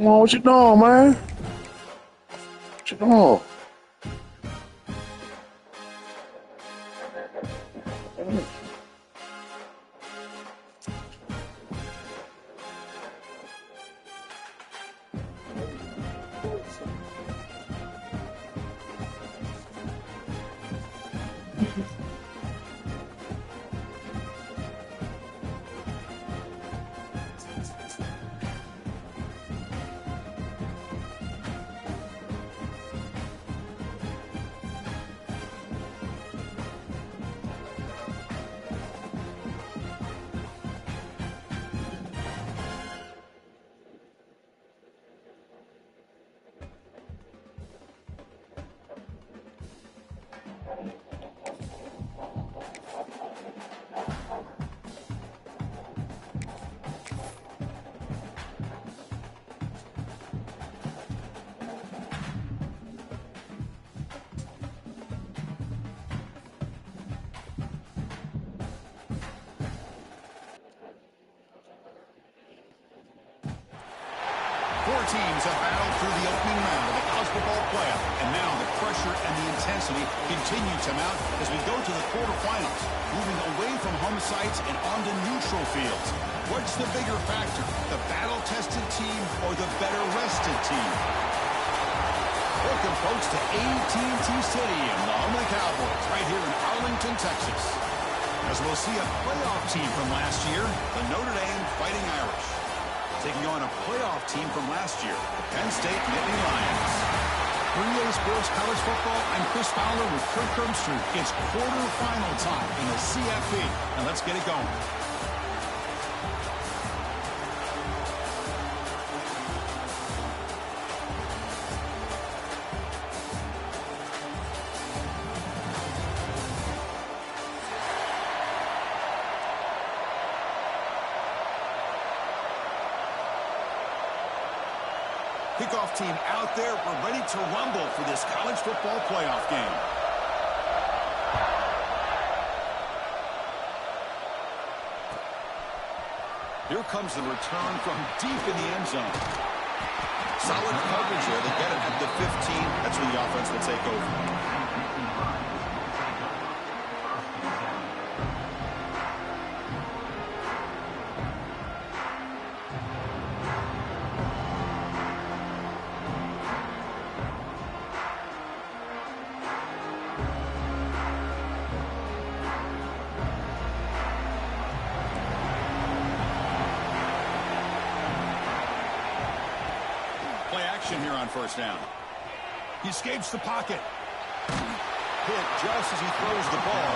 Come on, what you doing, man? What you doing? 4 teams have battled through the opening round of the college football playoff, and now the pressure and the intensity continue to mount as we go to the quarterfinals, moving away from home sites and onto neutral fields. What's the bigger factor, the battle-tested team or the better-rested team? Welcome, folks, to AT&T Stadium, the home of the Cowboys, right here in Arlington, Texas. As we'll see a playoff team from last year, the Notre Dame Fighting Irish, taking on a playoff team from last year, the Penn State Nittany Lions. For EA Sports College Football, I'm Chris Fowler with Kirk Herbstreit. It's quarterfinal time in the CFP, and let's get it going. Kickoff team out there. We're ready to rumble for this college football playoff game. Here comes the return from deep in the end zone. Solid coverage there. They get it at the 15. That's where the offense will take over. Here on first down. He escapes the pocket. Hit just as he throws the ball.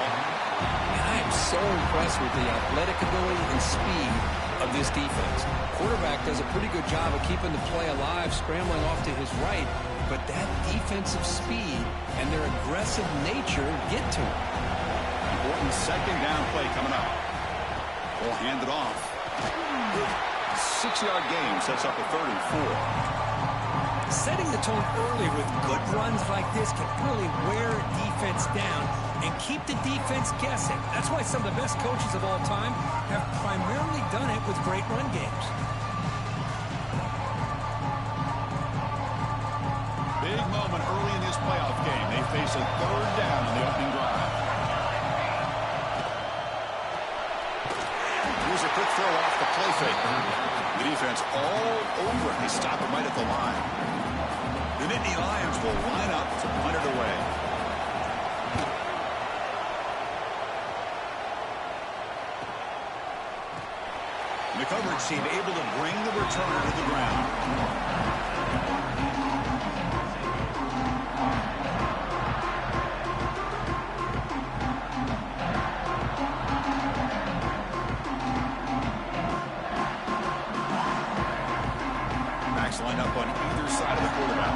I am so impressed with the athletic ability and speed of this defense. Quarterback does a pretty good job of keeping the play alive, scrambling off to his right, but that defensive speed and their aggressive nature get to him. Important second down play coming up. We'll hand it off. 6-yard gain sets up a 3rd and 4. Setting the tone early with good runs like this can really wear a defense down and keep the defense guessing. That's why some of the best coaches of all time have primarily done it with great run games. Big moment early in this playoff game. They face a 3rd down on the opening drive. Here's a quick throw off the play fake. The defense all over it. They stop him right at the line. The Nittany Lions will line up to punt it away. And the coverage team able to bring the returner to the ground. Line up on either side of the quarterback.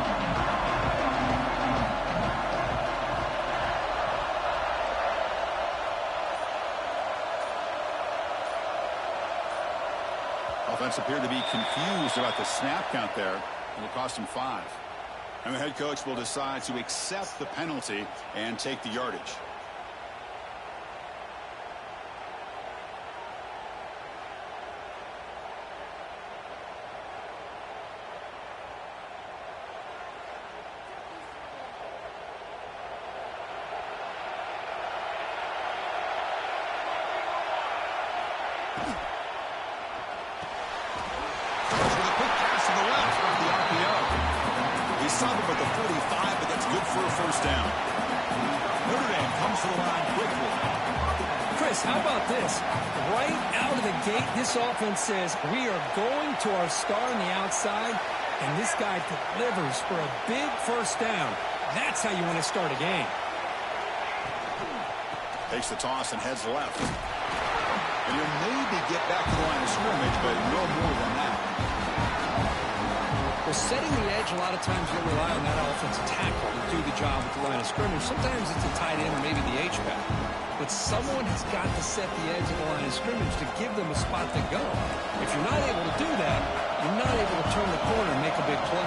Offense appeared to be confused about the snap count there. It'll cost him 5. And the head coach will decide to accept the penalty and take the yardage. stop him at the 45, but that's good for a first down. Notre Dame comes to the line quickly. Chris, how about this? Right out of the gate, this offense says, we are going to our star on the outside, and this guy delivers for a big first down. That's how you want to start a game. Takes the toss and heads left. And he'll maybe get back to the line of scrimmage, but no more than that. Well, setting the edge, a lot of times you'll rely on that offensive tackle to do the job at the line of scrimmage. Sometimes it's a tight end or maybe the H-back. But someone has got to set the edge of the line of scrimmage to give them a spot to go. If you're not able to do that, you're not able to turn the corner and make a big play.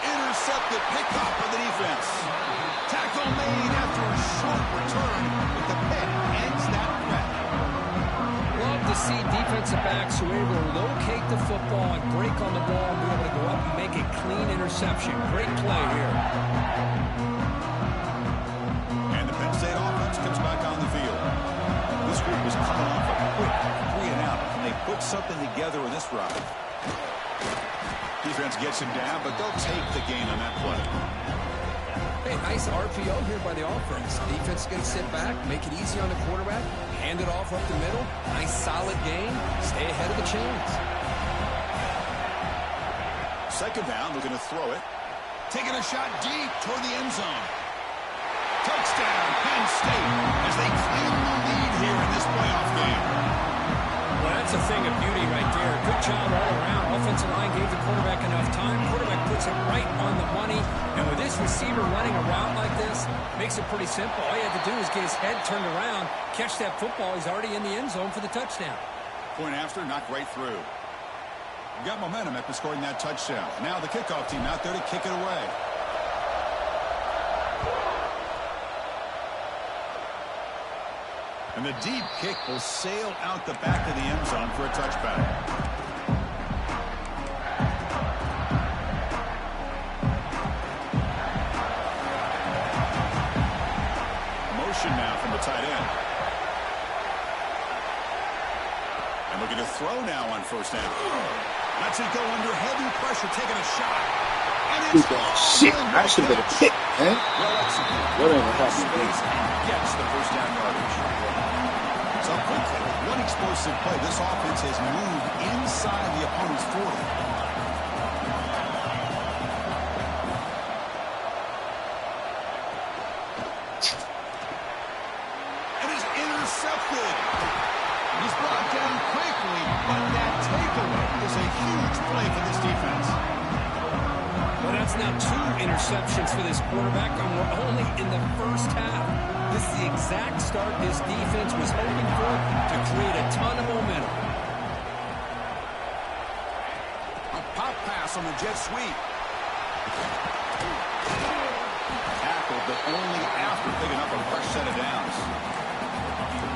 Intercepted, pick up for the defense. Tackle made after a short return, but the pick ends that threat. Love to see defensive backs who are able to locate the football and break on the ball and be able to go up and make a clean interception. Great play here. And the Penn State offense comes back on the field. This group was coming off a quick 3 and out, and they put something together in this drive. Defense gets him down, but they'll take the gain on that play. Hey, nice RPO here by the offense. Defense is going to sit back, make it easy on the quarterback, hand it off up the middle. Nice solid game. Stay ahead of the chains. Second down, looking to throw it. Taking a shot deep toward the end zone. Touchdown, Penn State, as they claim the lead here in this playoff game. Well, that's a thing of beauty right there. Good job all around. Offensive line gave the quarterback enough time. Quarterback puts it right on the money. And with this receiver running a route like this, makes it pretty simple. All you have to do is get his head turned around, catch that football. He's already in the end zone for the touchdown. Point after, knocked right through. Got momentum after scoring that touchdown. Now the kickoff team out there to kick it away. And the deep kick will sail out the back of the end zone for a touchback. Motion now from the tight end. And looking to throw now on first down. Lets it go under heavy pressure, taking a shot. And it's shit, that should have been a pick, man. Well executed. Whatever happened. Space and gets the first down yardage. So quickly, one explosive play. This offense has moved inside the opponent's 40. And is intercepted. He's brought down quickly, but that takeaway is a huge play for this defense. Well, that's now 2 interceptions for this quarterback, and we're only in the first half. This is the exact start this defense was hoping for to create a ton of momentum. A pop pass on the jet sweep. Tackled, but only after picking up a fresh set of downs.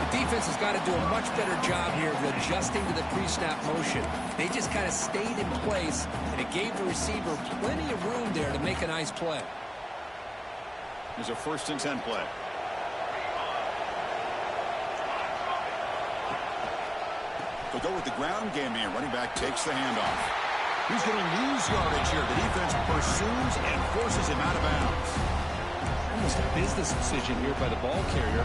The defense has got to do a much better job here of adjusting to the pre-snap motion. They just kind of stayed in place, and it gave the receiver plenty of room there to make a nice play. There's a 1st and 10 play. They'll go with the ground game here. Running back takes the handoff. He's going to lose yardage here. The defense pursues and forces him out of bounds. Almost a business decision here by the ball carrier.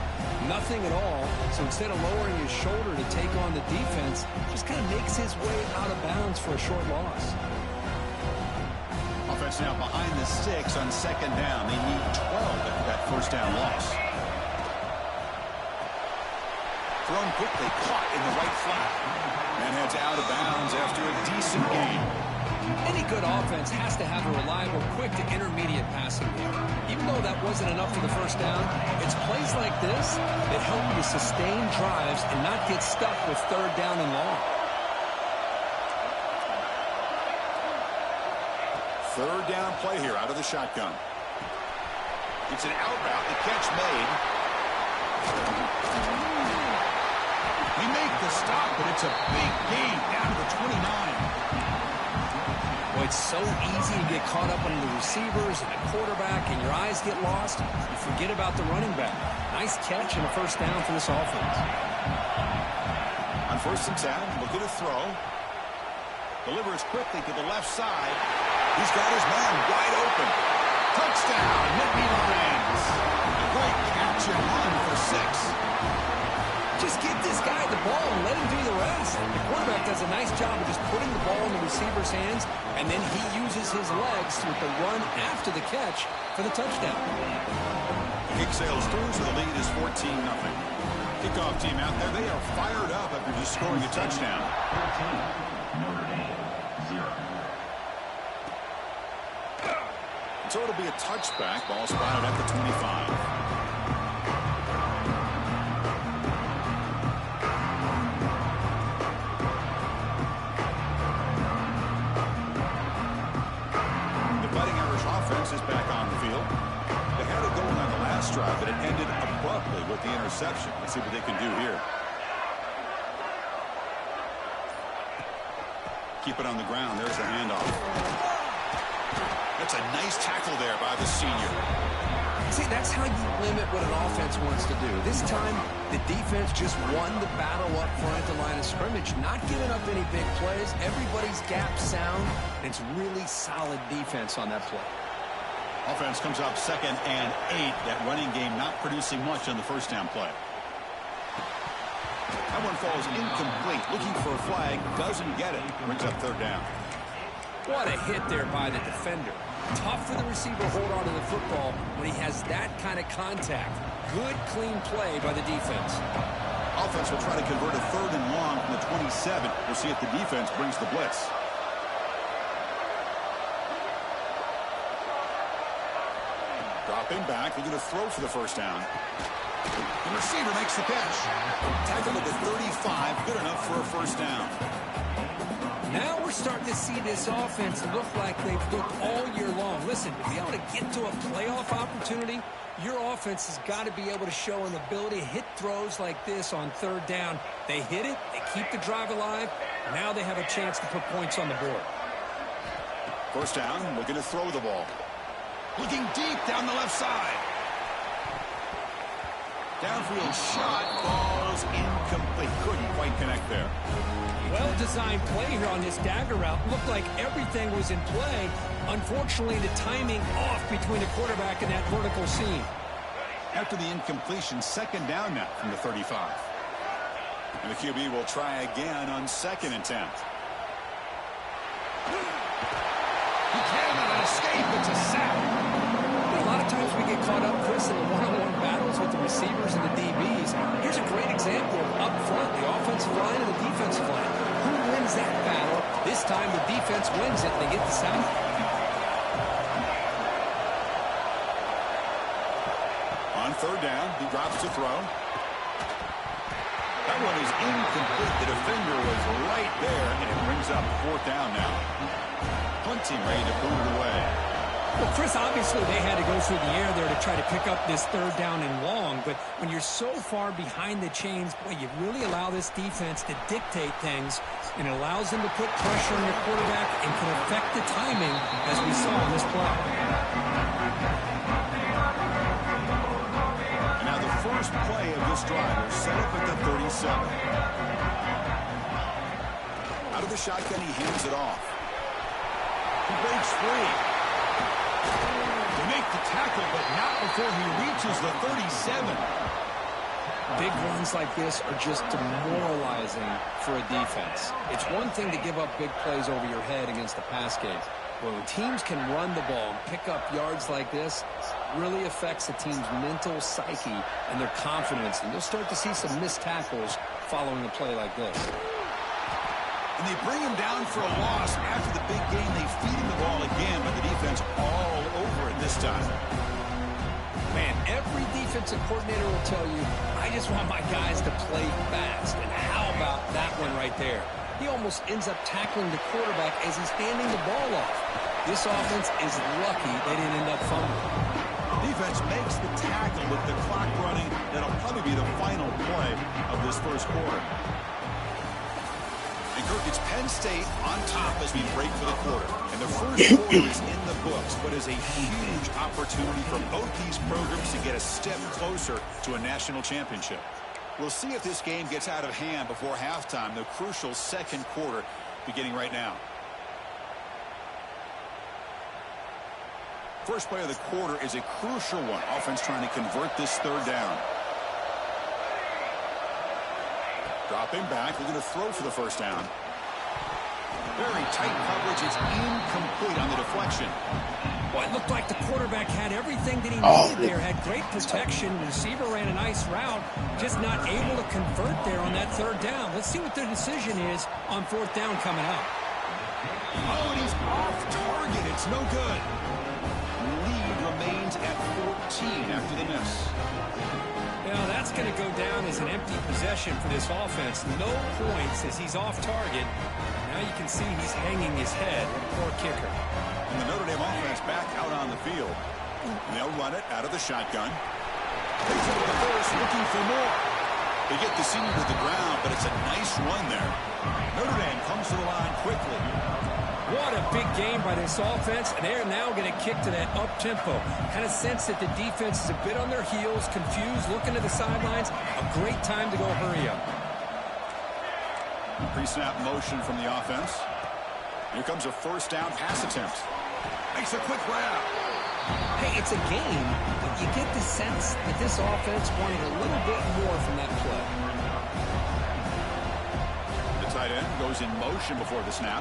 Nothing at all. So instead of lowering his shoulder to take on the defense, just kind of makes his way out of bounds for a short loss. Offense now behind the 6 on second down. They need 12 after that first down loss. Thrown quickly, caught in the right flat. And heads out of bounds after a decent gain. Any good offense has to have a reliable, quick to intermediate passing game. Even though that wasn't enough for the first down, it's plays like this that help you to sustain drives and not get stuck with 3rd down and long. 3rd down play here out of the shotgun. It's an out route. The catch made. They make the stop, but it's a big gain down to the 29. Well, it's so easy to get caught up on the receivers and the quarterback, and your eyes get lost. You forget about the running back. Nice catch and a first down for this offense. On 1st and 10, looking to throw. Delivers quickly to the left side. He's got his man wide open. Touchdown, Nittany Lions. A great catch and run for 6. Just give this guy the ball and let him do the rest. The quarterback does a nice job of just putting the ball in the receiver's hands, and then he uses his legs with the run after the catch for the touchdown. Kick sails through, so the lead is 14-0. Kickoff team out there, they are fired up after just scoring a touchdown. 14, Notre Dame, 0. So it'll be a touchback. Ball spotted at the 25. Is back on the field. They had it going on the last drive, but it ended abruptly with the interception. Let's see what they can do here. Keep it on the ground. There's the handoff. That's a nice tackle there by the senior. See, that's how you limit what an offense wants to do. This time, the defense just won the battle up front at the line of scrimmage, not giving up any big plays. Everybody's gap sound, and it's really solid defense on that play. Offense comes up 2nd and 8. That running game not producing much on the first down play. That one falls incomplete. Looking for a flag. Doesn't get it. Brings up 3rd down. What a hit there by the defender. Tough for the receiver to hold on to the football when he has that kind of contact. Good, clean play by the defense. Offense will try to convert a 3rd and long from the 27. We'll see if the defense brings the blitz. Dropping back, they're going to throw for the first down. The receiver makes the catch. Tackled at the 35, good enough for a first down. Now we're starting to see this offense look like they've looked all year long. Listen, to be able to get to a playoff opportunity, your offense has got to be able to show an ability to hit throws like this on 3rd down. They hit it, they keep the drive alive. Now they have a chance to put points on the board. First down, looking to throw the ball. Looking deep down the left side. Downfield shot, falls incomplete. Couldn't quite connect there. Well-designed play here on this dagger route. Looked like everything was in play. Unfortunately, the timing off between the quarterback and that vertical seam. After the incompletion, 2nd down now from the 35. And the QB will try again on 2nd and 10. He cannot escape. It's a sack. A lot of times we get caught up, Chris, in the one-on-one battles with the receivers and the DBs. Here's a great example of up front, the offensive line and the defensive line. Who wins that battle? This time the defense wins it. They get the sack. On 3rd down, he drops to throw. That one is incomplete. The defender was right there, and it brings up 4th down now. Punt team ready to boot it away. Well, Chris, obviously they had to go through the air there to try to pick up this 3rd down and long, but when you're so far behind the chains, boy, you really allow this defense to dictate things, and it allows them to put pressure on your quarterback and can affect the timing, as we saw on this play. And now the first play of this drive is set up at the 37. Out of the shotgun, he hands it off. He breaks free. To make the tackle, but not before he reaches the 37. Big runs like this are just demoralizing for a defense. It's one thing to give up big plays over your head against the pass game. But when teams can run the ball and pick up yards like this, it really affects the team's mental psyche and their confidence. And you'll start to see some missed tackles following a play like this. And they bring him down for a loss. After the big game, they feed him the ball again, but the defense all over it this time. Man, every defensive coordinator will tell you, I just want my guys to play fast. And how about that one right there? He almost ends up tackling the quarterback as he's handing the ball off. This offense is lucky they didn't end up fumbling. Defense makes the tackle with the clock running. That'll probably be the final play of this first quarter. And Kirk, it's Penn State on top as we break for the quarter. And the first quarter is in the books, but is a huge opportunity for both these programs to get a step closer to a national championship. We'll see if this game gets out of hand before halftime, the crucial second quarter beginning right now. First play of the quarter is a crucial one. Offense trying to convert this third down. Dropping back, they're going to throw for the first down. Very tight coverage. It's incomplete on the deflection. Well, it looked like the quarterback had everything that he needed there. Had great protection. The receiver ran a nice route. Just not able to convert there on that third down. Let's see what their decision is on fourth down coming up. Oh, and he's off target. It's no good. Lead remains at 14 after the miss. Now that's going to go down as an empty possession for this offense. No points as he's off target. Now you can see he's hanging his head. Poor kicker. And the Notre Dame offense back out on the field. And they'll run it out of the shotgun. They take the first, looking for more. They get the senior to the ground, but it's a nice run there. Notre Dame comes to the line quickly. What a big game by this offense, and they're now going to kick to that up-tempo. Kind of sense that the defense is a bit on their heels, confused, looking to the sidelines. A great time to go hurry up. Pre-snap motion from the offense. Here comes a first down pass attempt. Makes a quick grab. Hey, it's a game, but you get the sense that this offense wanted a little bit more from that play. The tight end goes in motion before the snap.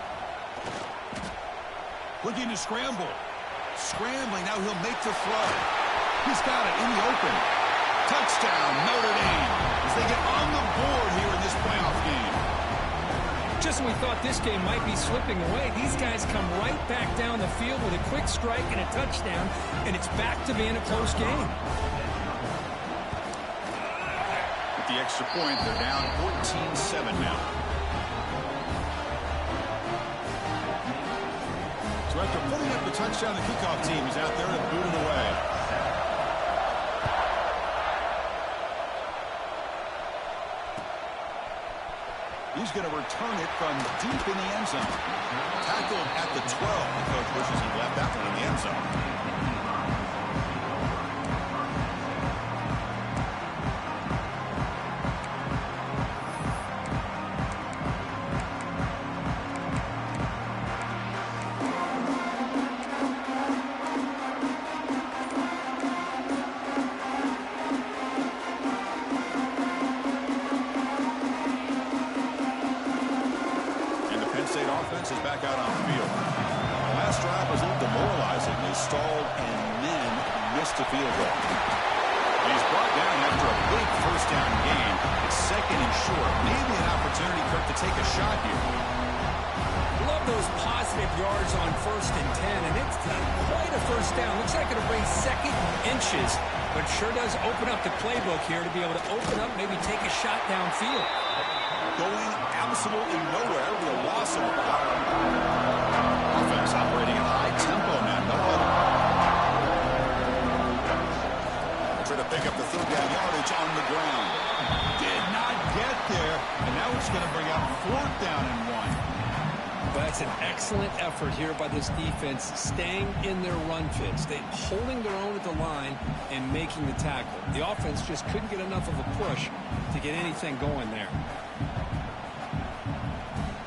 Looking to scramble. Scrambling, now he'll make the throw. He's got it in the open. Touchdown, Notre Dame, as they get on the board here in this playoff game. Just when we thought this game might be slipping away, these guys come right back down the field with a quick strike and a touchdown, and it's back to being a close game. With the extra point, they're down 14-7 now. So after putting up the touchdown, the kickoff team is out there to boot it away. He's going to return it from deep in the end zone. Tackled at the 12. The coach wishes he left that one in the end zone. Is back out on the field. The last drive was a little demoralizing. They stalled and then missed a field goal. He's brought down after a big first down game. It's second and short. Maybe an opportunity, Kirk, to take a shot here. Love those positive yards on 1st and 10, and it's not quite a first down. Looks like it'll bring second inches, but sure does open up the playbook here to be able to open up, maybe take a shot downfield. Going absolutely nowhere with a loss of power. Offense operating at high tempo now. No huddle. Try to pick up the third down yardage on the ground. Did not get there, and now it's going to bring up 4th down and 1. But it's an excellent effort here by this defense, staying in their run fits. They're holding their own at the line and making the tackle. The offense just couldn't get enough of a push to get anything going there.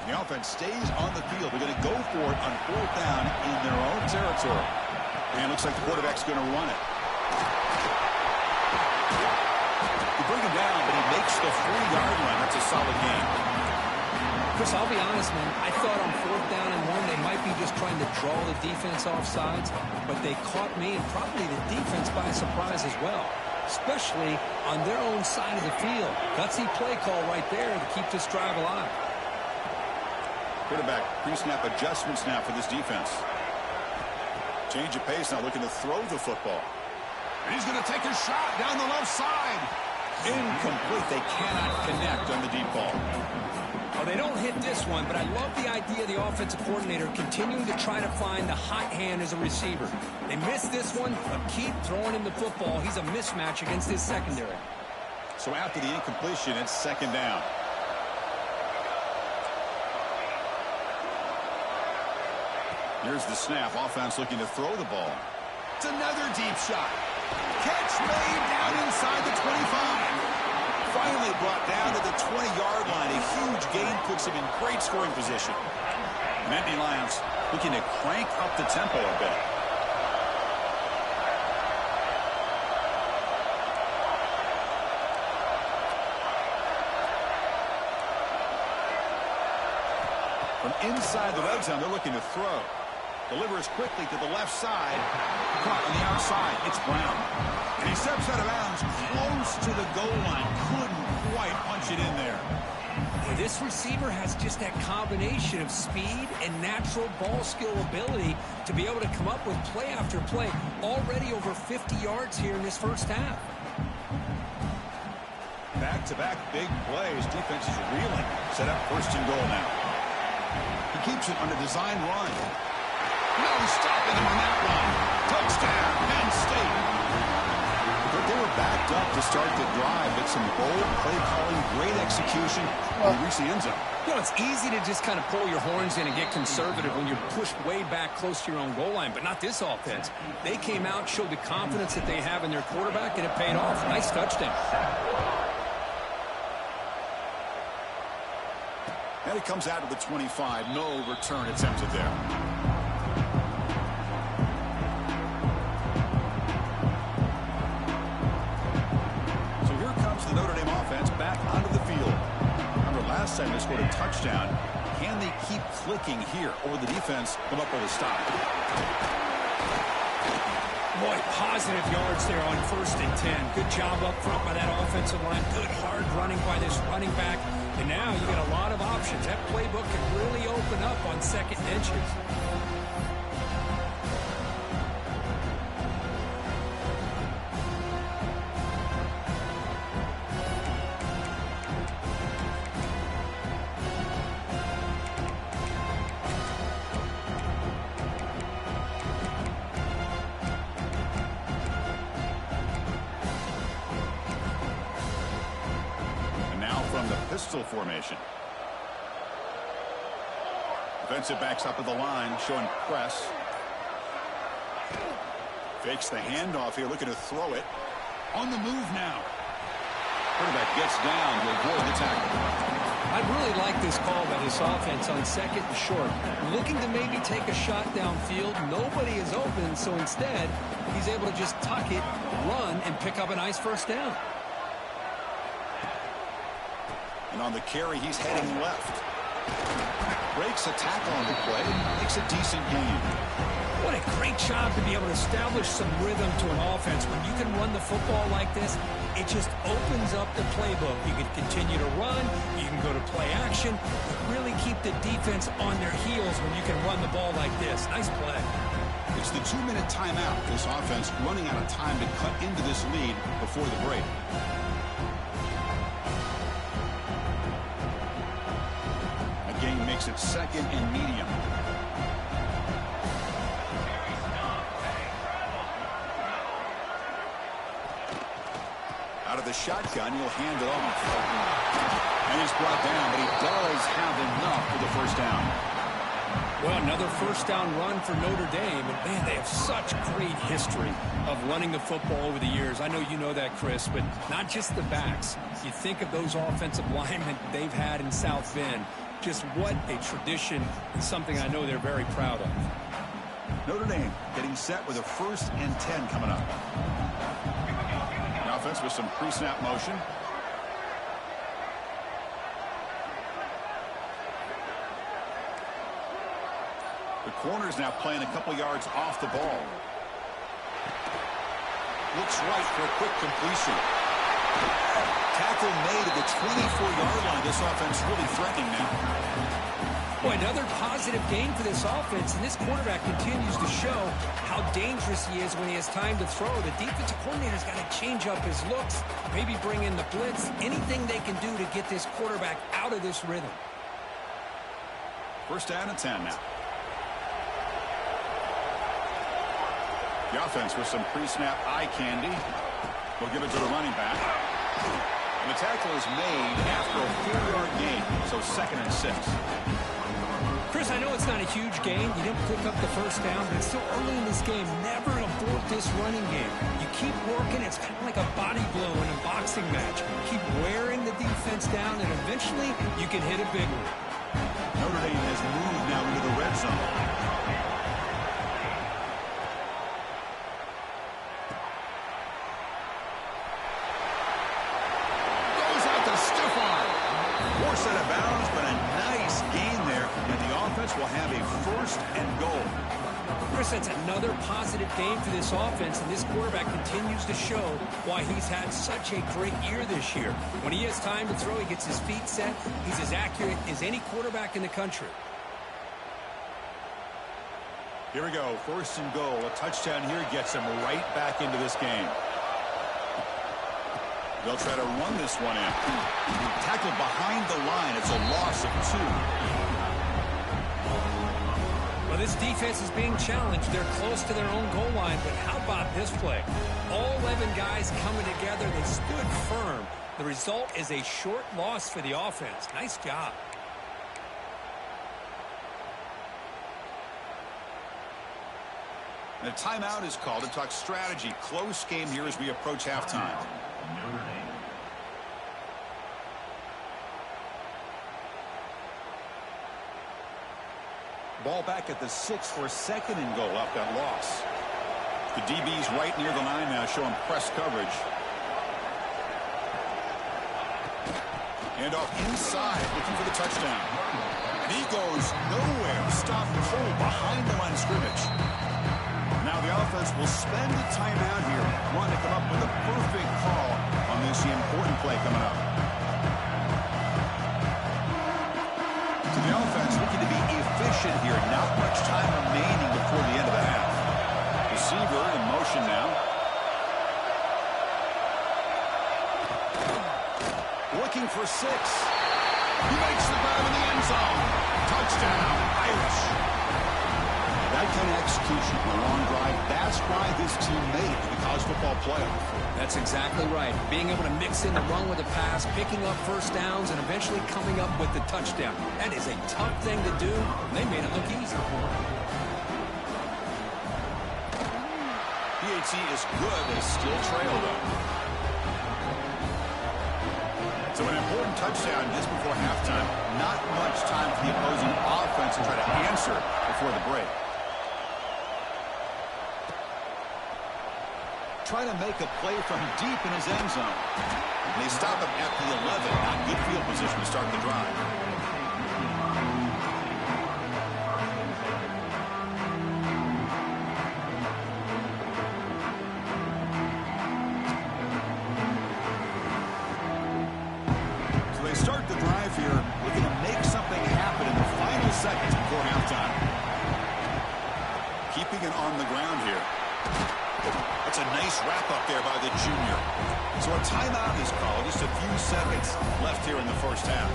The offense stays on the field. They're going to go for it on 4th down in their own territory. And it looks like the quarterback's going to run it. They bring him down, but he makes the 3-yard line. That's a solid game. Chris, I'll be honest, man. I thought on 4th down and 1, they might be just trying to draw the defense off sides, but they caught me and probably the defense by surprise as well, especially on their own side of the field. Gutsy play call right there to keep this drive alive. Quarterback pre-snap adjustments now for this defense. Change of pace now, looking to throw the football. And he's going to take a shot down the left side. Incomplete. They cannot connect on the deep ball. Oh, they don't hit this one, but I love the idea of the offensive coordinator continuing to try to find the hot hand as a receiver. They missed this one, but keep throwing him the football. He's a mismatch against his secondary. So after the incompletion, it's 2nd down. Here's the snap. Offense looking to throw the ball. It's another deep shot. Catch made down inside the 25. Finally brought down to the 20-yard line. A huge gain puts him in great scoring position. Nittany Lions looking to crank up the tempo a bit. From inside the red zone, they're looking to throw. Delivers quickly to the left side. Caught on the outside. It's Brown. And he steps out of bounds close to the goal line. Couldn't quite punch it in there. This receiver has just that combination of speed and natural ball skill ability to be able to come up with play after play. Already over 50 yards here in this first half. Back-to-back big plays. Defense is reeling. Set up first and goal now. He keeps it on a design run. No stopping him on that one. Touchdown, Penn State. But they were backed up to start the drive, but some bold play calling, great execution, and they reached the end zone. You know, it's easy to just kind of pull your horns in and get conservative when you're pushed way back close to your own goal line, but not this offense. They came out, showed the confidence that they have in their quarterback, and it paid off. Nice touchdown. And it comes out to the 25. No return attempted there. So here comes the Notre Dame offense back onto the field. Remember, last time they scored a touchdown. Can they keep clicking here, or will the defense come up with a stop? Boy, positive yards there on 1st and 10. Good job up front by that offensive line. Good hard running by this running back. And now you got a lot of options. That playbook can really open up on second and inches. Pistol formation. Defensive backs up at the line, showing press. Fakes the handoff here, looking to throw it. On the move now. Quarterback gets down to avoid the tackle. I really like this call by this offense on 2nd and short. Looking to maybe take a shot downfield. Nobody is open, so instead, he's able to just tuck it, run, and pick up a nice first down. And on the carry, he's heading left. Breaks a tackle on the play. Makes a decent gain. What a great job to be able to establish some rhythm to an offense. When you can run the football like this, it just opens up the playbook. You can continue to run. You can go to play action. Really keep the defense on their heels when you can run the ball like this. Nice play. It's the 2-minute timeout. This offense running out of time to cut into this lead before the break. Game makes it 2nd and medium. Out of the shotgun, he'll hand it off. And he's brought down, but he does have enough for the first down. Well, another first down run for Notre Dame. And, man, they have such great history of running the football over the years. I know you know that, Chris, but not just the backs. You think of those offensive linemen they've had in South Bend. Just what a tradition and something I know they're very proud of. Notre Dame getting set with a 1st and 10 coming up. The offense with some pre-snap motion. The corner's now playing a couple yards off the ball. Looks right for a quick completion. Tackle made at the 24-yard line. This offense really threatening now. Boy, another positive gain for this offense, and this quarterback continues to show how dangerous he is when he has time to throw. The defensive coordinator's got to change up his looks, maybe bring in the blitz, anything they can do to get this quarterback out of this rhythm. 1st down and 10 now. The offense with some pre-snap eye candy. We'll give it to the running back. And the tackle is made after a 4-yard gain, so 2nd and 6. Chris, Chris, I know it's not a huge gain. You didn't pick up the first down, but it's still early in this game. Never abort this running game. You keep working. It's kind of like a body blow in a boxing match. Keep wearing the defense down, and eventually you can hit a big one. Notre Dame has moved now into the red zone. Goes out to stiff arm. Force out of bounds, but a nice gain there, and the offense will have a first and goal. Chris, that's another positive game for this offense, and this quarterback continues to show why he's had such a great year this year. When he has time to throw, he gets his feet set. He's as accurate as any quarterback in the country. Here we go, first and goal. A touchdown here gets them right back into this game. They'll try to run this one in. Tackled behind the line. It's a loss of 2. Well, this defense is being challenged. They're close to their own goal line, but how about this play? All 11 guys coming together. They stood firm. The result is a short loss for the offense. Nice job. And a timeout is called to talk strategy. Close game here as we approach halftime. Ball back at the 6 for a second and goal off that loss. The DB's right near the line now, showing press coverage. And off inside, looking for the touchdown. And he goes nowhere. Stopped cold behind the line of scrimmage. Now the offense will spend the timeout here, wanting to come up with a perfect call on this important play coming up. So the offense looking to be efficient here. Not much time remaining before the end of the half. Receiver in motion now. Looking for 6. He makes the grab in the end zone. Touchdown, Irish. That kind of execution on a long drive, that's why this team made it to the college football playoff. That's exactly right. Being able to mix in the run with the pass, picking up first downs, and eventually coming up with the touchdown. That is a tough thing to do. They made it look easy for them. PAT is good. They still trail, though. So an important touchdown just before halftime. Not much time for the opposing offense to try to answer before the break. Trying to make a play from deep in his end zone. And they stop him at the 11. Not good field position to start the drive. So they start the drive here, looking to make something happen in the final seconds before halftime. Keeping it on the ground here. That's a nice wrap-up there by the junior. So a timeout is called. Just a few seconds left here in the first half.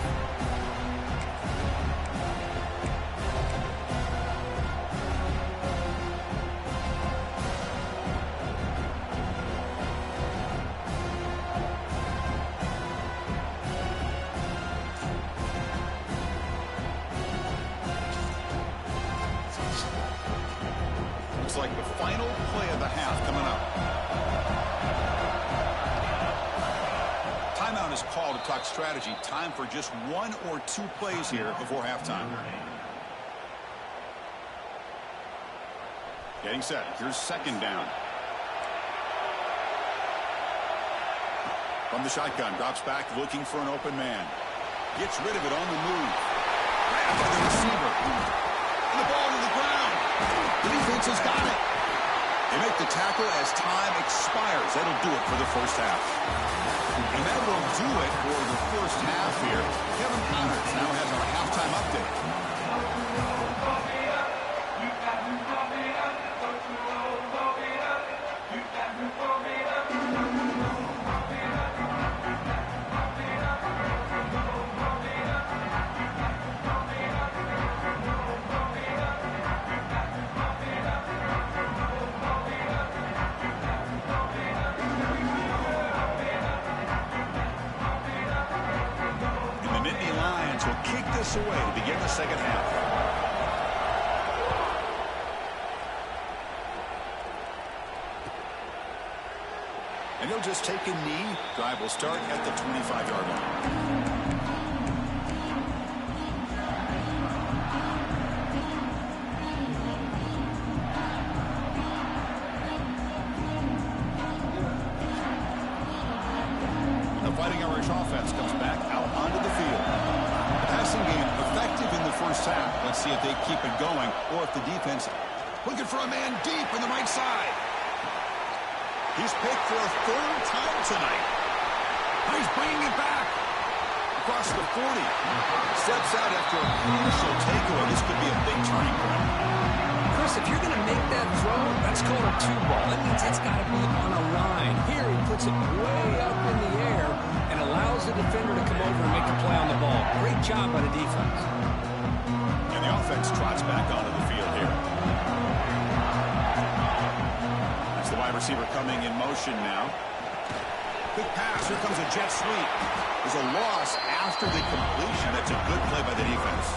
Looks like the final play of the half coming up. Timeout is called to talk strategy. Time for just 1 or 2 plays here before halftime. Getting set. Here's second down. From the shotgun, drops back looking for an open man. Gets rid of it on the move. Grabbed by the receiver. And the ball to the ground. The defense has got it. They make the tackle as time expires. That'll do it for the first half. And that will do it for the first half here. Kevin Connors now has our halftime update. Away to begin the second half. And he'll just take a knee. Drive will start at the 25-yard line. Fighting Irish offense comes back out onto the field. The passing game effective in the first half. Let's see if they keep it going or if the defense looking for a man deep on the right side. He's picked for a third time tonight. He's bringing it back across the 40. Steps out after a crucial takeaway. This could be a big turning point. Chris, if you're going to make that throw, that's called a two ball. That means it's got to be on a line. Here he puts it way up in the air and allows the defender to come over and make a play on the ball. Great job by the defense. And the offense trots back onto the field here. That's the wide receiver coming in motion now. Quick pass. Here comes a jet sweep. There's a loss after the completion. That's a good play by the defense.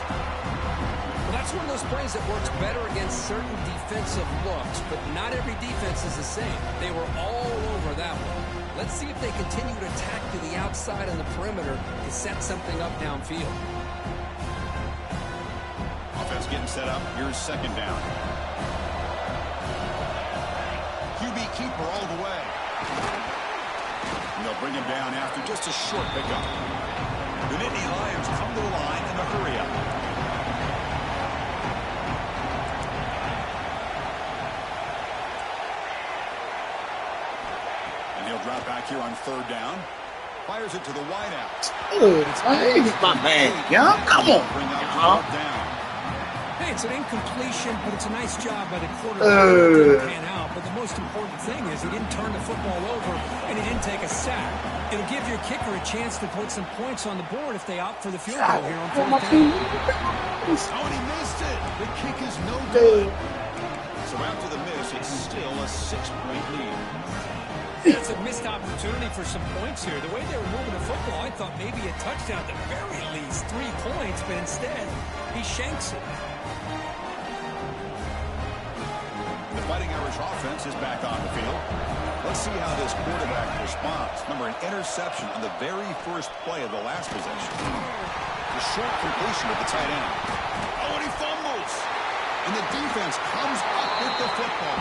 Well, that's one of those plays that works better against certain defensive looks, but not every defense is the same. They were all over that one. Let's see if they continue to attack to the outside on the perimeter to set something up downfield. Offense getting set up. Here's second down. QB keeper all the way. And they'll bring him down after just a short pickup. The Nittany Lions come to the line in the hurry up. And he'll drop back here on third down. Fires it to the wideout. Oh, hey, my man. Yeah, come on. Bring up fourth down. Hey, it's an incompletion, but it's a nice job by the quarterback. It didn't pan out, but the most important thing is he didn't turn the football over and he didn't take a sack. It'll give your kicker a chance to put some points on the board if they opt for the field goal here on fourth down. Oh, and he missed it. The kick is no good. So after the miss, it's still a 6-point lead. It's a missed opportunity for some points here. The way they were moving the football, I thought maybe a touchdown at the very least, 3 points, but instead, he shanks it. The Fighting Irish offense is back on the field. Let's see how this quarterback responds. Remember, an interception on the very first play of the last possession. The short completion of the tight end. Oh, and he fumbles. And the defense comes up with the football.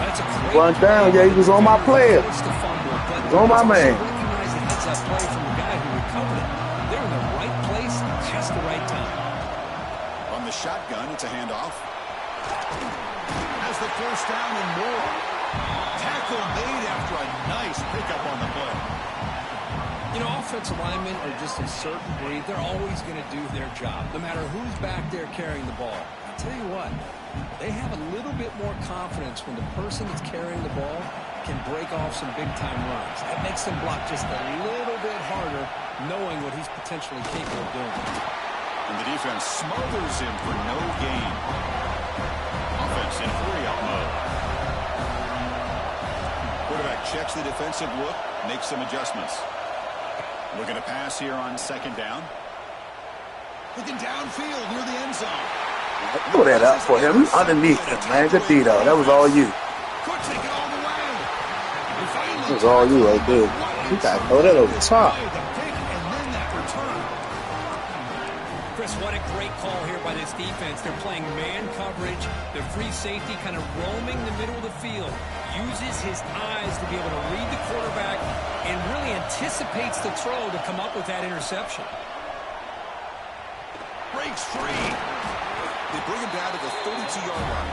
That's a great Run down, yeah, he was on my player. He was on my man. Recognize that that's a play from the guy who recovered it. They're in the right place, just the right time. On the shotgun, it's a handoff. Has the first down and more. Tackle made after a nice pickup on the play. You know, offensive linemen are just a certain breed. They're always going to do their job, no matter who's back there carrying the ball. I'll tell you what, they have a little bit more confidence when the person that's carrying the ball can break off some big-time runs. That makes them block just a little bit harder, knowing what he's potentially capable of doing. And the defense smothers him for no gain. Offense in hurry-up mode. Quarterback checks the defensive look, makes some adjustments. Looking to pass here on second down. Looking downfield near the end zone. Throw that up for him. Underneath him, man. Good D, though. That was all you. Could take it all the way. That was all you right there. You got to throw that over the top. The pick and then that return. Chris, what a great call here by this defense. They're playing man coverage. The free safety kind of roaming the middle of the field. Uses his eyes to be able to read the quarterback and really anticipates the throw to come up with that interception. Breaks free. They bring him down to the 32-yard line.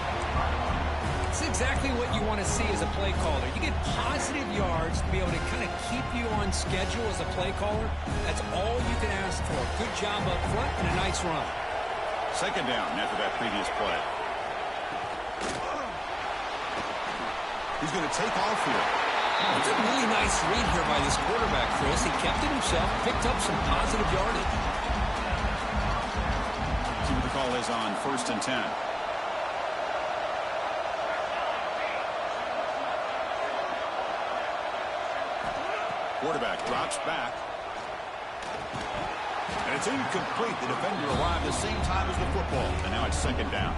It's exactly what you want to see as a play caller. You get positive yards to be able to kind of keep you on schedule as a play caller. That's all you can ask for. Good job up front and a nice run. Second down after that previous play. He's going to take off here. It's a really nice read here by this quarterback, Chris. He kept it himself, picked up some positive yardage. See what the call is on 1st and 10. Quarterback drops back. And it's incomplete. The defender arrived the same time as the football. And now it's second down.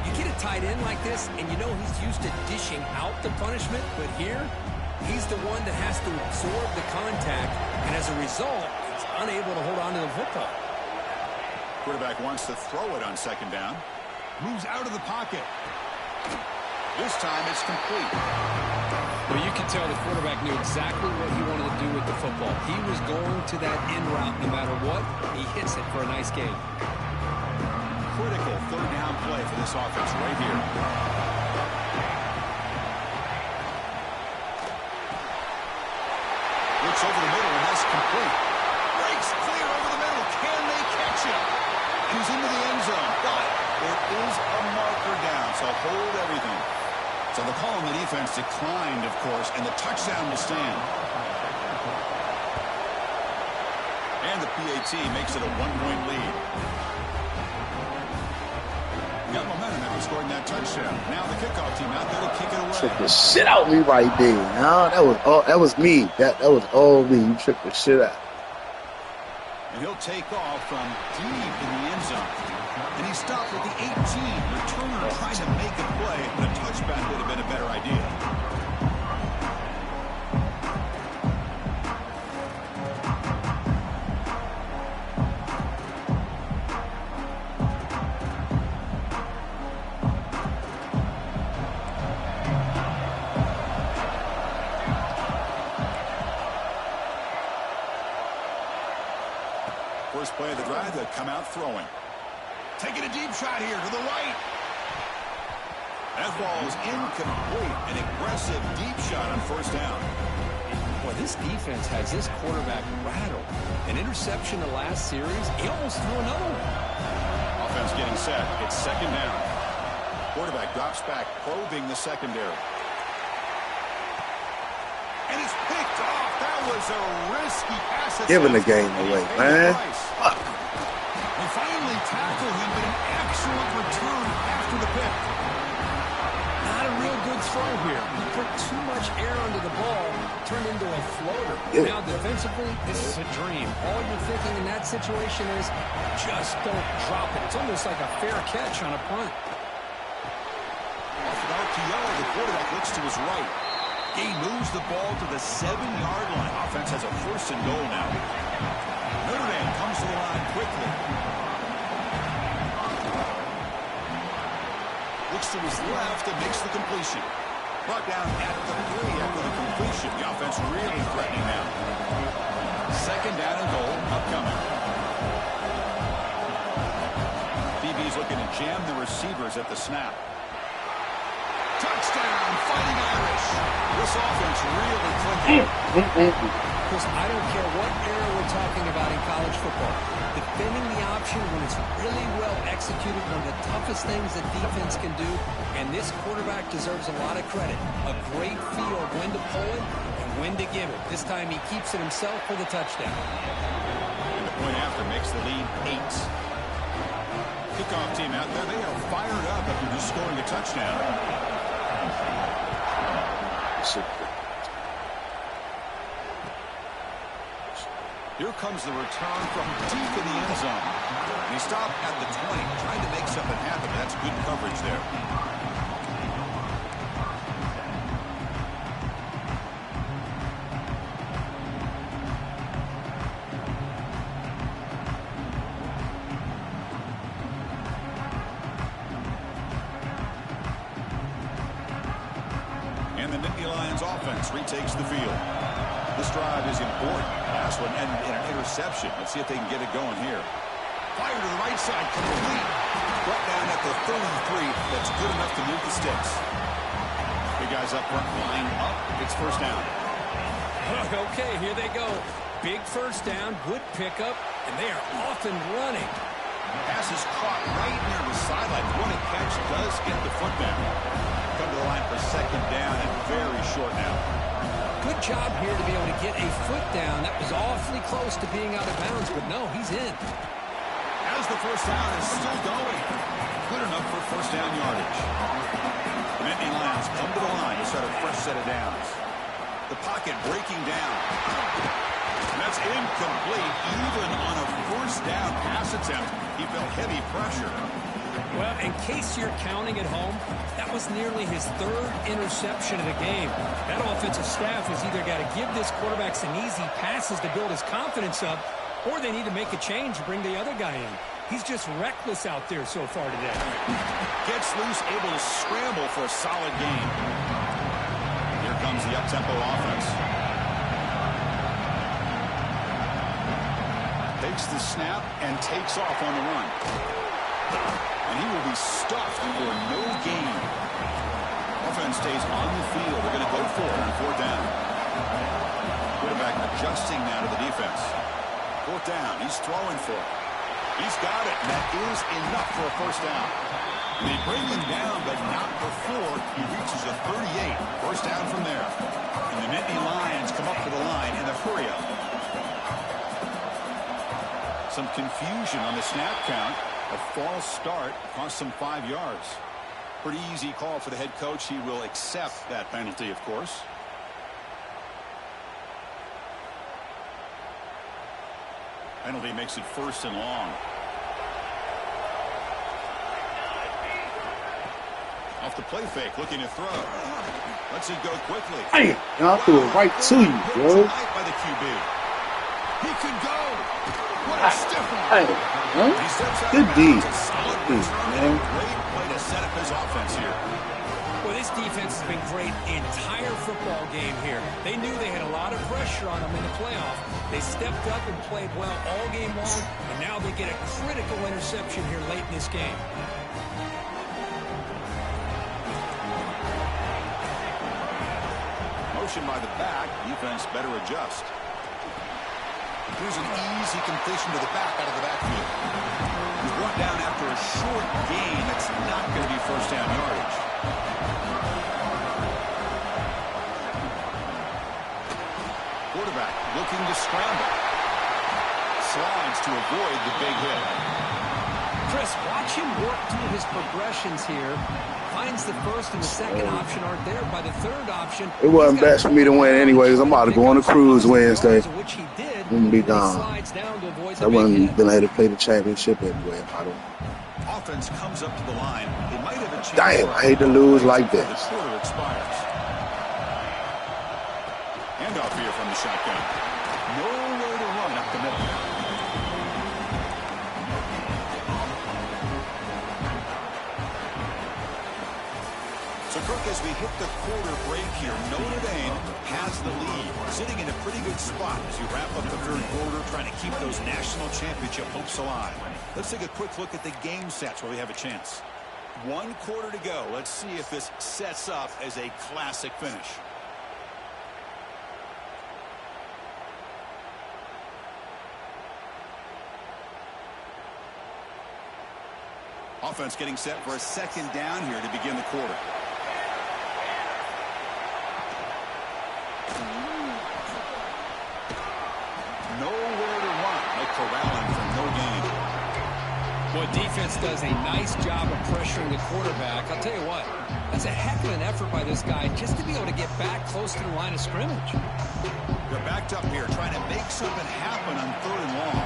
You get a tight end like this, and you know he's used to dishing out the punishment, but here, He's the one that has to absorb the contact, and as a result, he's unable to hold on to the football. Quarterback wants to throw it on second down. Moves out of the pocket. This time it's complete. Well, you can tell the quarterback knew exactly what he wanted to do with the football. He was going to that in route no matter what. He hits it for a nice gain. Critical third down play for this offense right here. Looks over the middle, and that's complete. Breaks clear over the middle. Can they catch him? He's into the end zone, but it is a marker down, so hold everything. So the call on the defense declined, of course, and the touchdown will stand. And the PAT makes it a 1-point lead. Got momentum after scoring that touchdown. Now the kickoff team out there to kick it away. Tripped the shit out of me right there. No, that was me. That was all me. You tripped the shit out. And he'll take off from deep in the end zone. And he stopped at the 18. Returner trying to make a play, but a touchback would have been a better idea. First play of the drive, they'll come out throwing. Taking a deep shot here to the right. That ball is incomplete. An aggressive deep shot on first down. Boy, this defense has this quarterback rattled. An interception the last series. He almost threw another one. Offense getting set. It's second down. Quarterback drops back, probing the secondary. And it's picked off. That was a risky pass. Giving the game away, man. Fuck. They finally tackle him, but an excellent return after the pick. Not a real good throw here. He put too much air under the ball, turned into a floater. Yeah. Now defensively, this is a dream. All you're thinking in that situation is just don't drop it. It's almost like a fair catch on a punt. Off an RPO, the quarterback looks to his right. He moves the ball to the 7-yard line. Offense has a first and goal now. Notre Dame comes to the line quickly. Looks to his left and makes the completion. Brought down at the 3 after the completion. The offense really threatening now. Second down and goal upcoming. DB's looking to jam the receivers at the snap. Touchdown, Fighting Irish. This offense really clicking. Because I don't care what era we're talking about in college football. Defending the option when it's really well executed, one of the toughest things that defense can do, and this quarterback deserves a lot of credit. A great feel of when to pull it and when to give it. This time he keeps it himself for the touchdown. And the point after makes the lead 8. Kickoff team out there, they are fired up after just scoring a touchdown. Here comes the return from deep in the end zone. And he stopped at the 20, trying to make something happen. That's good coverage there. And the Nittany Lions offense retakes the field. This drive is important. Last one ended in an interception. Let's see if they can get it going here. Fire to the right side, complete. Brought down at the 33. That's good enough to move the sticks. Big guys up front, line up. It's first down. Okay, here they go. Big first down, good pickup, and they are off and running. Pass is caught right near the sideline. What a catch does get the foot down. Come to the line for second down and very short now. Good job here to be able to get a foot down. That was awfully close to being out of bounds, but no, he's in. As the first down is still going. Good enough for first down yardage. Nittany Lions come to the line to start a fresh set of downs. The pocket breaking down. And that's incomplete. Even on a first down pass attempt, he felt heavy pressure. Well, in case you're counting at home, that was nearly his 3rd interception of the game. That offensive staff has either got to give this quarterback some easy passes to build his confidence up, or they need to make a change and bring the other guy in. He's just reckless out there so far today. Gets loose, able to scramble for a solid gain. Here comes the up-tempo offense. Takes the snap and takes off on the run. And he will be stuffed for no gain. Offense stays on the field. They're going to go for it on 4th down. Quarterback adjusting now to the defense. 4th down. He's throwing for it. He's got it. And that is enough for a 1st down. They bring him down, but not before he reaches a 38. 1st down from there. And the Nittany Lions come up to the line in the hurry-up. Some confusion on the snap count. A false start cost some 5 yards. Pretty easy call for the head coach. He will accept that penalty, of course. Penalty makes it 1st and long. Off the play fake, looking to throw. Lets it go quickly. Hey, y'all threw it right to you, bro. By the QB. He could go. What a stiff one. Hey, huh? Good D. Man. Great way to set up his offense here. Well, this defense has been great the entire football game here. They knew they had a lot of pressure on them in the playoff. They stepped up and played well all game long, and now they get a critical interception here late in this game. Motion by the back. Defense better adjust. Here's an easy completion to the back out of the backfield. He's brought down after a short gain. That's not going to be 1st down yardage. Quarterback looking to scramble. Slides to avoid the big hit. Chris, watch him work through his progressions here. Finds the 1st and the 2nd option aren't there. By the 3rd option, It wasn't best for me to win anyway, because I'm about to go on a cruise Wednesday. which he did. I'm gonna be gone. I wouldn't been able to play the championship anyway. I don't. Offense comes up to the line. They might have a chance. Damn, I hate to lose like this. The quarter expires. Handoff here from the shotgun. Nowhere to run up the middle. So, Kirk, as we hit the quarter break here, Notre Dame has the lead, sitting in a pretty good spot as you wrap up the 3rd quarter, trying to keep those national championship hopes alive. Let's take a quick look at the game sets where we have a chance. 1 quarter to go. Let's see if this sets up as a classic finish. Offense getting set for a 2nd down here to begin the quarter. Nowhere to run. Like corralling for no gain. Well, defense does a nice job of pressuring the quarterback. I'll tell you what, that's a heck of an effort by this guy just to be able to get back close to the line of scrimmage. They're backed up here trying to make something happen on 3rd and long.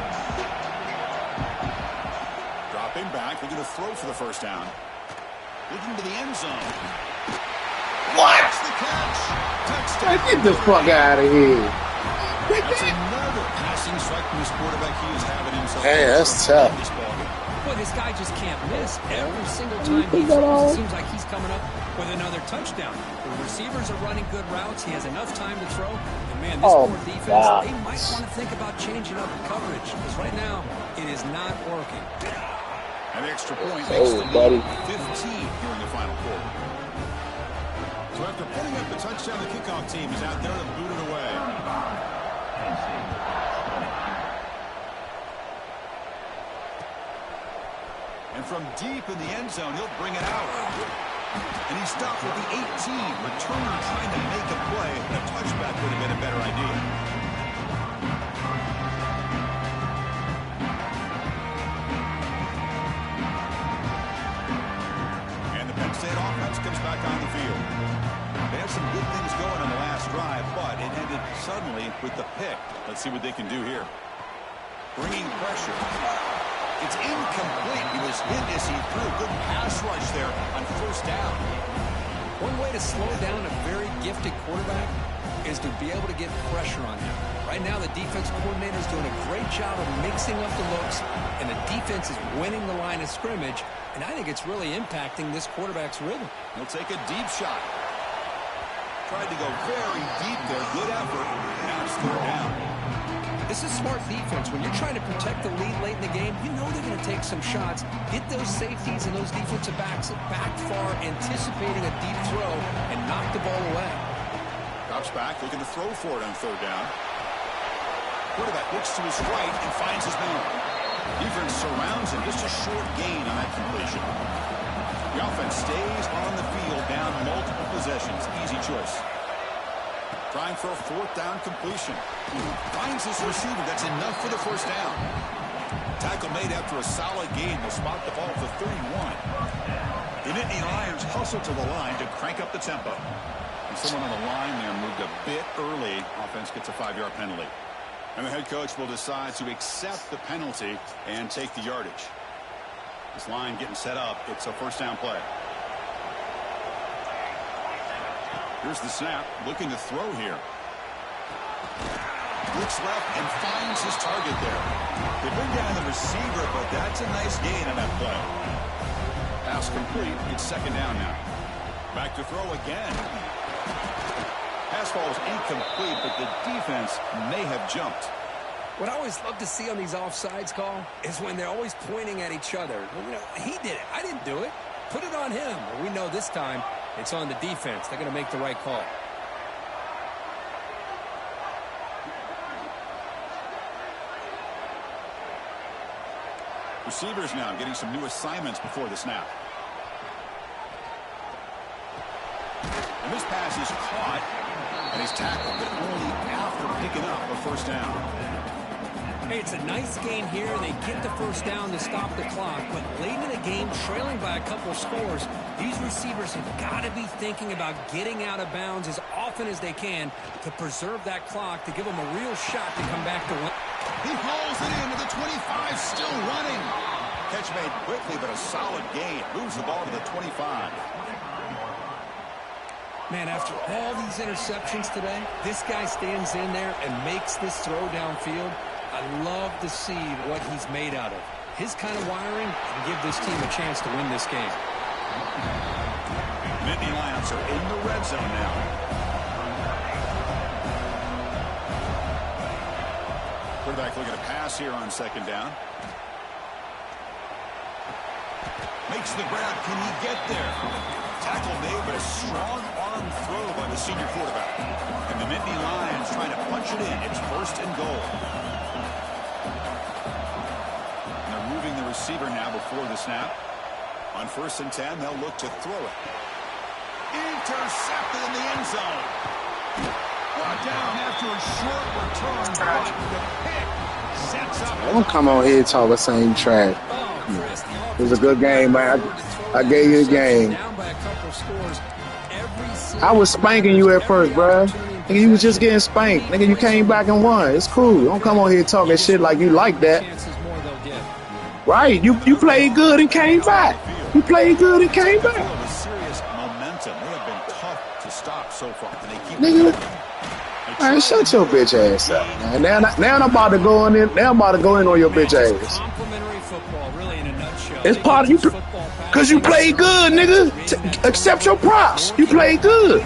Dropping back, looking to throw for the 1st down. Looking to the end zone. What? That's the catch. Touchdown. Get the fuck out of here. That's another passing strike from this quarterback. He is having himself. Hey, that's tough. This ballgame. Boy, this guy just can't miss. Every single time he throws, it seems like he's coming up with another touchdown. The receivers are running good routes. He has enough time to throw. And, man, this poor defense, they might want to think about changing up the coverage. Because right now, it is not working. An extra point makes the lead 15 here in the final quarter. So after putting up the touchdown, the kickoff team is out there to boot it away. And from deep in the end zone, he'll bring it out. And he's stopped with the 18. Returner trying to make a play. A touchback would have been a better idea. And the Penn State offense comes back on the field. They had some good things going on the last drive, but it ended suddenly with the pick. Let's see what they can do here. Bringing pressure. It's incomplete. He was hit as he threw. Good pass rush there on first down. One way to slow down a very gifted quarterback is to be able to get pressure on him. Right now, the defense coordinator is doing a great job of mixing up the looks, and the defense is winning the line of scrimmage, and I think it's really impacting this quarterback's rhythm. He'll take a deep shot. Tried to go very deep there. Good effort. Now it's third down. This is smart defense. When you're trying to protect the lead late in the game, you know they're going to take some shots, get those safeties and those defensive backs back far, anticipating a deep throw, and knock the ball away. Drops back, looking to throw for it on third down. Quarterback looks to his right and finds his man. Defense surrounds him. Just a short gain on that completion. The offense stays on the field, down multiple possessions. Easy choice. Trying for a fourth down completion. Finds his receiver. That's enough for the first down. Tackle made after a solid gain. Will spot the ball to 31. The Nittany Lions hustle to the line to crank up the tempo. And someone on the line there moved a bit early. Offense gets a 5-yard penalty. And the head coach will decide to accept the penalty and take the yardage. This line getting set up. It's a first down play. Here's the snap. Looking to throw here. Looks left and finds his target there. They bring down the receiver, but that's a nice gain on that play. Pass complete. It's second down now. Back to throw again. Pass ball is incomplete, but the defense may have jumped. What I always love to see on these offsides call is when they're always pointing at each other. Well, you know, he did it. I didn't do it. Put it on him. Well, we know this time it's on the defense. They're going to make the right call. Receivers now getting some new assignments before the snap. And this pass is caught, and he's tackled, but only after picking up a first down. Hey, it's a nice gain here. They get the first down to stop the clock, but late in the game, trailing by a couple scores, these receivers have got to be thinking about getting out of bounds as often as they can to preserve that clock, to give them a real shot to come back to win. He hauls it into the 25, still running. Catch made quickly, but a solid gain. Moves the ball to the 25. Man, after all these interceptions today, this guy stands in there and makes this throw downfield. I love to see what he's made out of. His kind of wiring can give this team a chance to win this game. Nittany Lions are in the red zone now. Quarterback looking to pass here on second down. Makes the grab. Can he get there? Tackle made, but a strong arm throw by the senior quarterback. And the Nittany Lions trying to punch it in. It's first and goal. And they're moving the receiver now before the snap. On first and 10, they'll look to throw it. Intercepted in the end zone. Brought down after a short return, but the pick sets up. Don't come on here and talk the same trash. It was a good game, man. I gave you a game. I was spanking you at first, bro. Nigga, you was just getting spanked. Nigga, you came back and won. It's cool. Don't come on here talking shit like you like that. Right. You played good and came back. You played good and came back. Serious momentum. They have been tough to stop so far. And they keep Nigga, man, shut your bitch ass up, man. Now I'm about to go in. Now I'm about to go in on your bitch ass. Complimentary football, really, in a nutshell. It's part of you, cause you played good, nigga. Accept your props. You played good.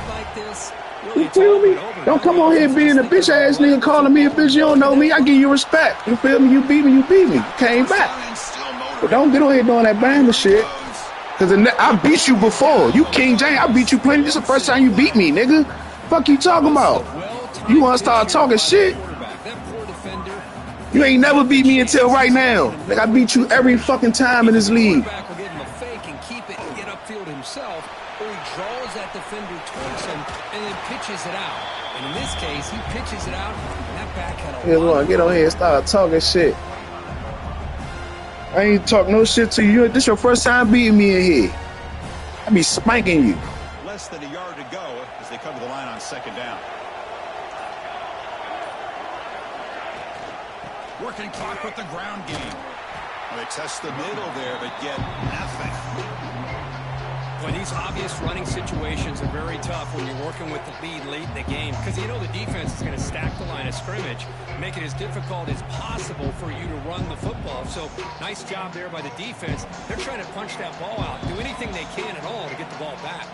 You feel me? Don't come on here being a bitch ass nigga calling me a bitch. You don't know me. I give you respect. You feel me? You beat me. You beat me. Came back. But don't get on here doing that Bama shit. Cause I beat you before. You King James. I beat you plenty. This is the first time you beat me, nigga. Fuck you talking about? You want to start talking shit? You ain't never beat me until right now. Like I beat you every fucking time in this league. Will give him a fake and keep it and get upfield himself, or he draws that defender towards him and then pitches it out. And in this case, he pitches it out, and that back had a lot. Get on here and start talking shit. I ain't talk no shit to you. This your first time beating me in here. I be spanking you. Less than a yard to go as they come to the line on second down. Working clock with the ground game. They test the middle there, but get nothing. Well, these obvious running situations are very tough when you're working with the lead late in the game because you know the defense is going to stack the line of scrimmage, make it as difficult as possible for you to run the football. So nice job there by the defense. They're trying to punch that ball out, do anything they can at all to get the ball back.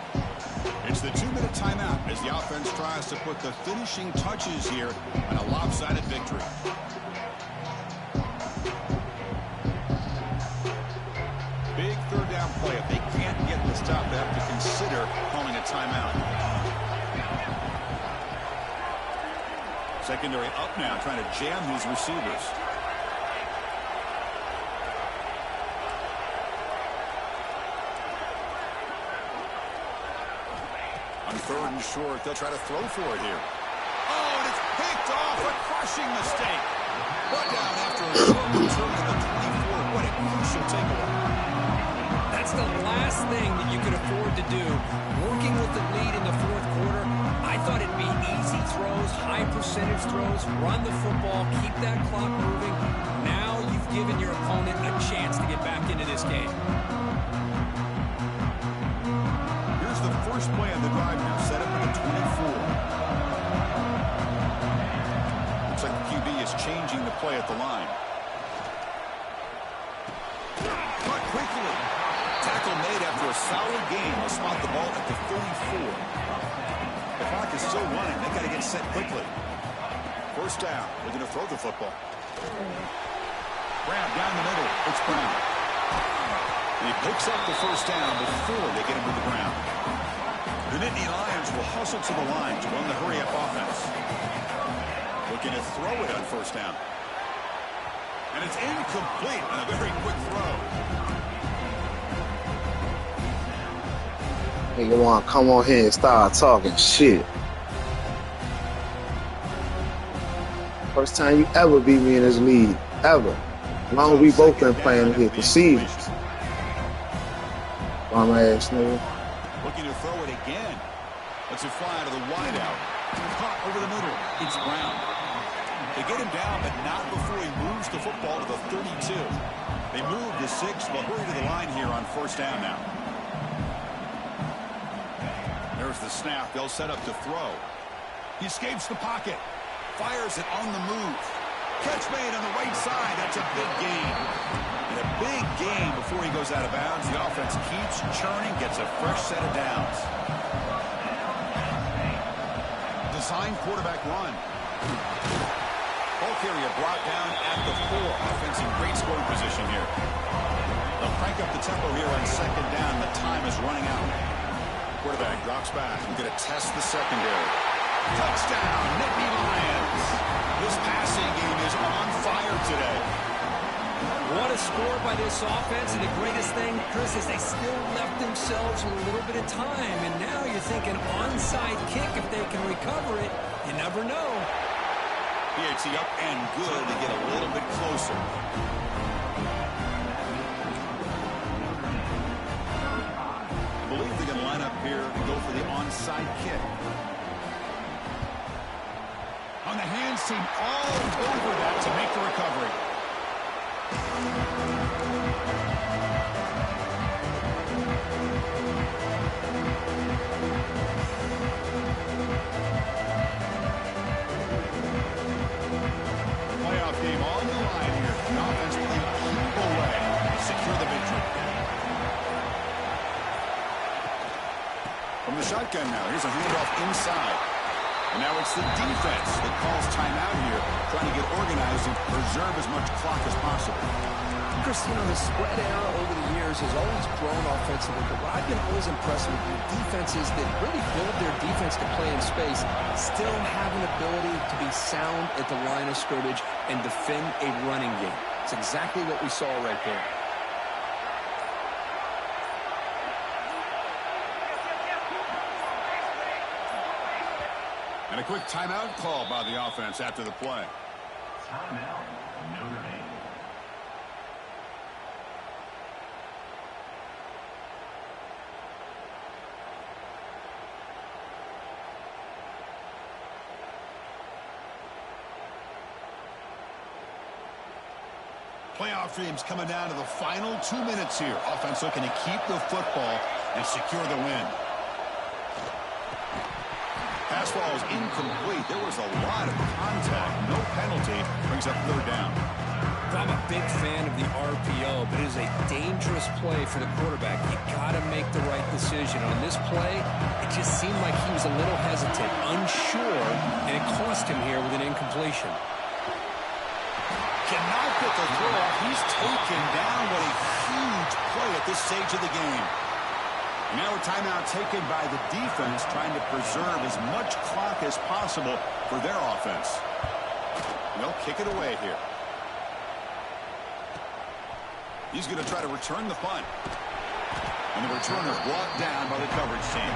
It's the 2-minute timeout as the offense tries to put the finishing touches here on a lopsided victory. Big third down play. If they can't get the stop, they have to consider calling a timeout. Secondary up now, trying to jam these receivers. On 3rd and short, they'll try to throw for it here. Oh, and it's picked off. A crushing mistake. Brought down after a short return to the 24. What a crucial takeaway. That's the last thing that you could afford to do. Working with the lead in the 4th quarter, I thought it'd be easy throws, high percentage throws, run the football, keep that clock moving. Now you've given your opponent a chance to get back into this game. Here's the first play on the drive now, set up at the 24. Looks like the QB is changing the play at the line. Caught quickly. Tackle made after a solid game. Will spot the ball at the 34. The clock is still running. They got to get set quickly. First down. They're going to throw the football. Grab down the middle. It's Brown. And he picks up the first down before they get him to the ground. The Nittany Lions will hustle to the line to run the hurry-up offense. Looking to throw it on first down. And it's incomplete on a very quick throw. Nigga wanna come on here and start talking shit. First time you ever beat me in this league. Ever. As long as we both been playing here for seasons. Bum ass nigga. Looking to throw it again. Lets it fly to the wideout. Caught over the middle. It's Brown. They get him down, but not before he moves the football to the 32. They move to 6. They'll hurry to the line here on first down now. There's the snap. They'll set up to throw. He escapes the pocket. Fires it on the move. Catch made on the right side. That's a big gain. And a big gain before he goes out of bounds. The offense keeps churning, gets a fresh set of downs. Design quarterback run. Ball carrier brought down at the 4. Offense in great scoring position here. They'll crank up the tempo here on second down. The time is running out. Quarterback drops back. We're going to test the secondary. Touchdown, Nittany Lions. This passing game is on fire today. What a score by this offense, and the greatest thing, Chris, is they still left themselves with a little bit of time, and now you're thinking onside kick if they can recover it. You never know. PAT up and good to get a little bit closer. I believe they're going to line up here and go for the onside kick. On the hands team all over that to make the recovery. Playoff game on the line here. The offense playing a keep away to secure the victory. From the shotgun now, here's a handoff inside. And now it's the defense that calls timeout here, trying to get organized and preserve as much clock as possible. Chris, you know, the spread era over the years has always grown offensively, but what I've been always impressed with defenses that really build their defense to play in space still have an ability to be sound at the line of scrimmage and defend a running game. It's exactly what we saw right there. And a quick timeout call by the offense after the play. Timeout, Notre Dame. Playoff dreams coming down to the final 2 minutes here. Offense looking to keep the football and secure the win. Pass ball is incomplete. There was a lot of contact. No penalty. Brings up 3rd down. I'm a big fan of the RPO, but it is a dangerous play for the quarterback. You got to make the right decision. On this play, it just seemed like he was a little hesitant, unsure, and it cost him here with an incompletion. Cannot get the throw off. He's taken down. What a huge play at this stage of the game. Now a timeout taken by the defense, trying to preserve as much clock as possible for their offense. They'll kick it away here. He's going to try to return the punt. And the returner brought down by the coverage team.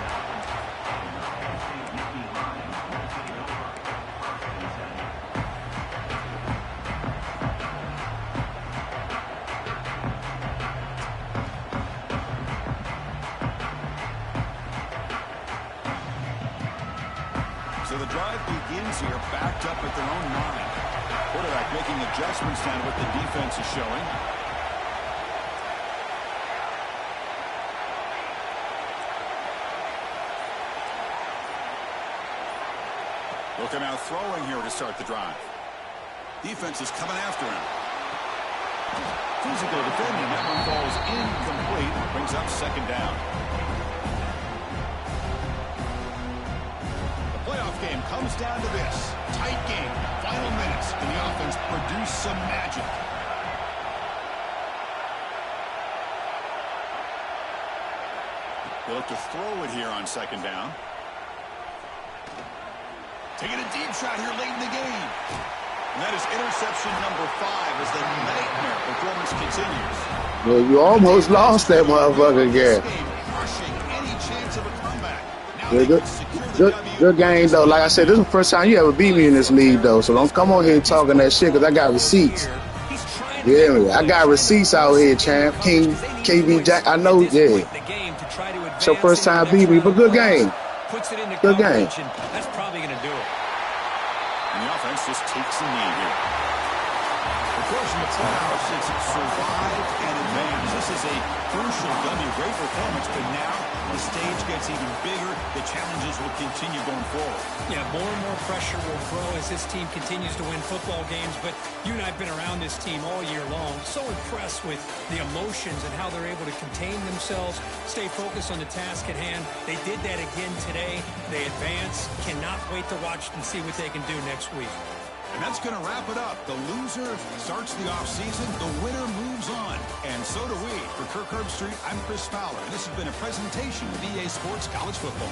So the drive begins here, backed up at their own 9. Quarterback making adjustments down what the defense is showing. Looking out throwing here to start the drive. Defense is coming after him. Physical defending. That one falls incomplete. Brings up 2nd down. The playoff game comes down to this. Tight game. Final minutes. And the offense produce some magic. They'll look to throw it here on 2nd down. Taking a deep shot here late in the game. And that is interception number 5 as the nightmare performance continues. Well, you almost lost that motherfucker again. Crushing any chance of a comeback. Now good game, though. Like I said, this is the first time you ever beat me in this league, though. So don't come on here talking that shit, because I got receipts. Yeah, I got receipts out here, champ. King, KB Jack. I know, yeah. It's your first time beat me, but good game. Good game. That's probably going to do it. And the offense just takes a knee here. Of course, in the playoffs, it's survive and advance. This is a crucial W. Great performance, but now the stage gets even bigger. The challenges will continue going forward. Yeah, more and more pressure will grow as this team continues to win football games. But you and I have been around this team all year long. So impressed with the emotions and how they're able to contain themselves, stay focused on the task at hand. They did that again today. They advance. Cannot wait to watch and see what they can do next week. And that's going to wrap it up. The loser starts the offseason. The winner moves on. And so do we. For Kirk Herbstreit, I'm Chris Fowler. And this has been a presentation of EA Sports College Football.